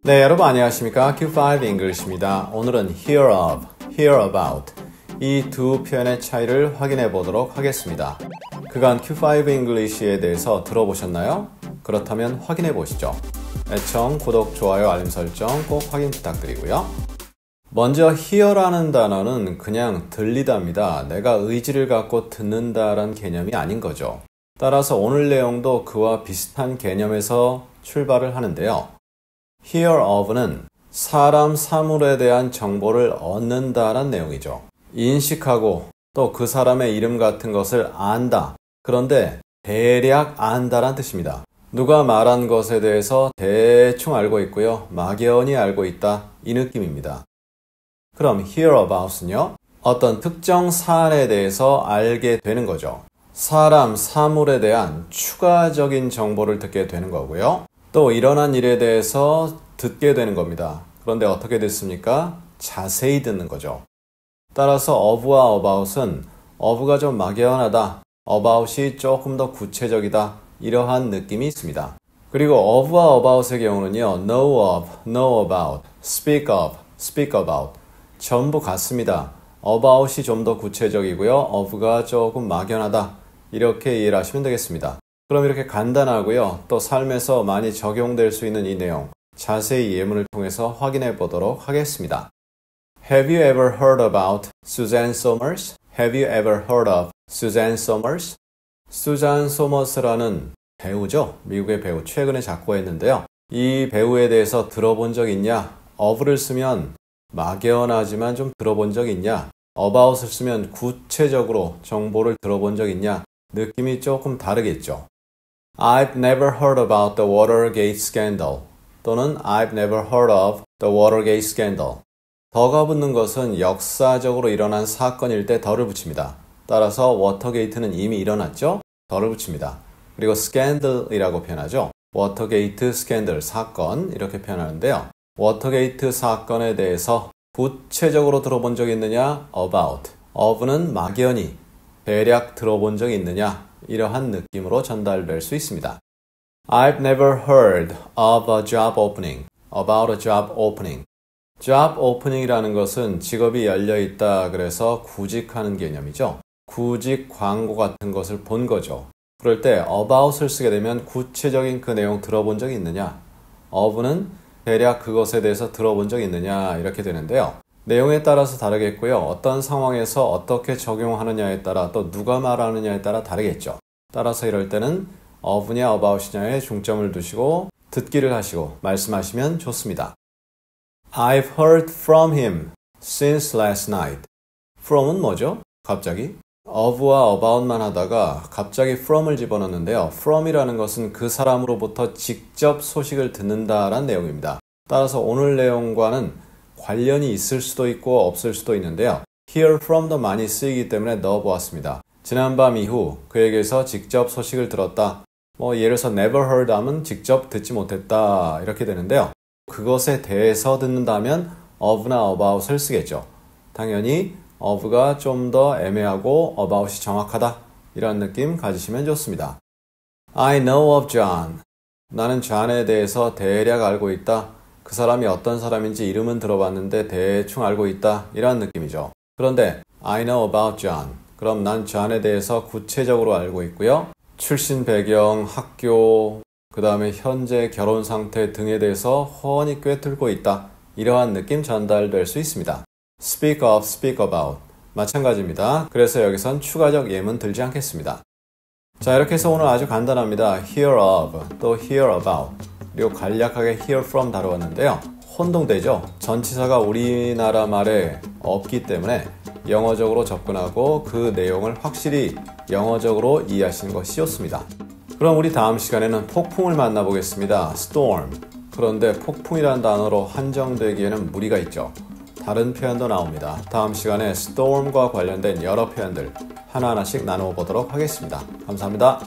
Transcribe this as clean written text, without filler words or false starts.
네, 여러분 안녕하십니까? Q5 English입니다. 오늘은 hear of, hear about 이 두 표현의 차이를 확인해 보도록 하겠습니다. 그간 Q5 English에 대해서 들어보셨나요? 그렇다면 확인해 보시죠. 애청, 구독, 좋아요, 알림 설정 꼭 확인 부탁드리고요. 먼저 hear라는 단어는 그냥 들리다입니다. 내가 의지를 갖고 듣는다라는 개념이 아닌 거죠. 따라서 오늘 내용도 그와 비슷한 개념에서 출발을 하는데요. hear of는 사람, 사물에 대한 정보를 얻는다라는 내용이죠. 인식하고 또 그 사람의 이름 같은 것을 안다. 그런데 대략 안다란 뜻입니다. 누가 말한 것에 대해서 대충 알고 있고요. 막연히 알고 있다. 이 느낌입니다. 그럼 hear about은요? 어떤 특정 사안에 대해서 알게 되는 거죠. 사람, 사물에 대한 추가적인 정보를 듣게 되는 거고요. 또 일어난 일에 대해서 듣게 되는 겁니다. 그런데 어떻게 듣습니까? 자세히 듣는 거죠. 따라서 of와 about은 of가 좀 막연하다, about이 조금 더 구체적이다 이러한 느낌이 있습니다. 그리고 of와 about의 경우는요. know of, know about, speak of, speak about 전부 같습니다. about이 좀 더 구체적이고요. of가 조금 막연하다 이렇게 이해를 하시면 되겠습니다. 그럼 이렇게 간단하고요. 또 삶에서 많이 적용될 수 있는 이 내용 자세히 예문을 통해서 확인해 보도록 하겠습니다. Have you ever heard about Suzanne Somers? Have you ever heard of Suzanne Somers? 수잔 소머스라는 배우죠. 미국의 배우 최근에 작고했는데요. 이 배우에 대해서 들어본 적 있냐? of를 쓰면 막연하지만 좀 들어본 적 있냐? about을 쓰면 구체적으로 정보를 들어본 적 있냐? 느낌이 조금 다르겠죠. I've never heard about the Watergate scandal 또는 I've never heard of the Watergate scandal. 더가 붙는 것은 역사적으로 일어난 사건일 때 더를 붙입니다. 따라서 워터게이트는 이미 일어났죠? 더를 붙입니다. 그리고 scandal이라고 표현하죠. 워터게이트 스캔들 사건 이렇게 표현하는데요. 워터게이트 사건에 대해서 구체적으로 들어본 적이 있느냐? about. of는 막연히 대략 들어본 적이 있느냐? 이러한 느낌으로 전달될 수 있습니다. I've never heard of a job opening. About a job opening. job opening이라는 것은 직업이 열려있다 그래서 구직하는 개념이죠. 구직 광고 같은 것을 본 거죠. 그럴 때 about을 쓰게 되면 구체적인 그 내용 들어본 적이 있느냐? of는 대략 그것에 대해서 들어본 적이 있느냐 이렇게 되는데요. 내용에 따라서 다르겠고요. 어떤 상황에서 어떻게 적용하느냐에 따라 또 누가 말하느냐에 따라 다르겠죠. 따라서 이럴 때는 of냐 about이냐에 중점을 두시고 듣기를 하시고 말씀하시면 좋습니다. I've heard from him since last night. from은 뭐죠? 갑자기? of와 about만 하다가 갑자기 from을 집어넣는데요. from이라는 것은 그 사람으로부터 직접 소식을 듣는다라는 내용입니다. 따라서 오늘 내용과는 관련이 있을 수도 있고 없을 수도 있는데요. hear from도 많이 쓰이기 때문에 넣어보았습니다. 지난밤 이후 그에게서 직접 소식을 들었다. 예를 들어서 never heard 하면 직접 듣지 못했다 이렇게 되는데요. 그것에 대해서 듣는다면 of나 about을 쓰겠죠. 당연히 of가 좀 더 애매하고 about이 정확하다 이런 느낌 가지시면 좋습니다. I know of John. 나는 존에 대해서 대략 알고 있다. 그 사람이 어떤 사람인지 이름은 들어봤는데 대충 알고 있다 이런 느낌이죠. 그런데 I know about John. 그럼 난 존에 대해서 구체적으로 알고 있고요. 출신 배경, 학교, 그 다음에 현재 결혼 상태 등에 대해서 훤히 꿰뚫고 있다. 이러한 느낌 전달될 수 있습니다. speak of, speak about. 마찬가지입니다. 그래서 여기선 추가적 예문 들지 않겠습니다. 자, 이렇게 해서 오늘 아주 간단합니다. hear of, 또 hear about, 그리고 간략하게 hear from 다루었는데요. 혼동되죠? 전치사가 우리나라 말에 없기 때문에 영어적으로 접근하고 그 내용을 확실히 영어적으로 이해하시는 것이 좋습니다. 그럼 우리 다음 시간에는 폭풍을 만나보겠습니다. storm. 그런데 폭풍이라는 단어로 한정되기에는 무리가 있죠. 다른 표현도 나옵니다. 다음 시간에 storm과 관련된 여러 표현들 하나하나씩 나누어 보도록 하겠습니다. 감사합니다.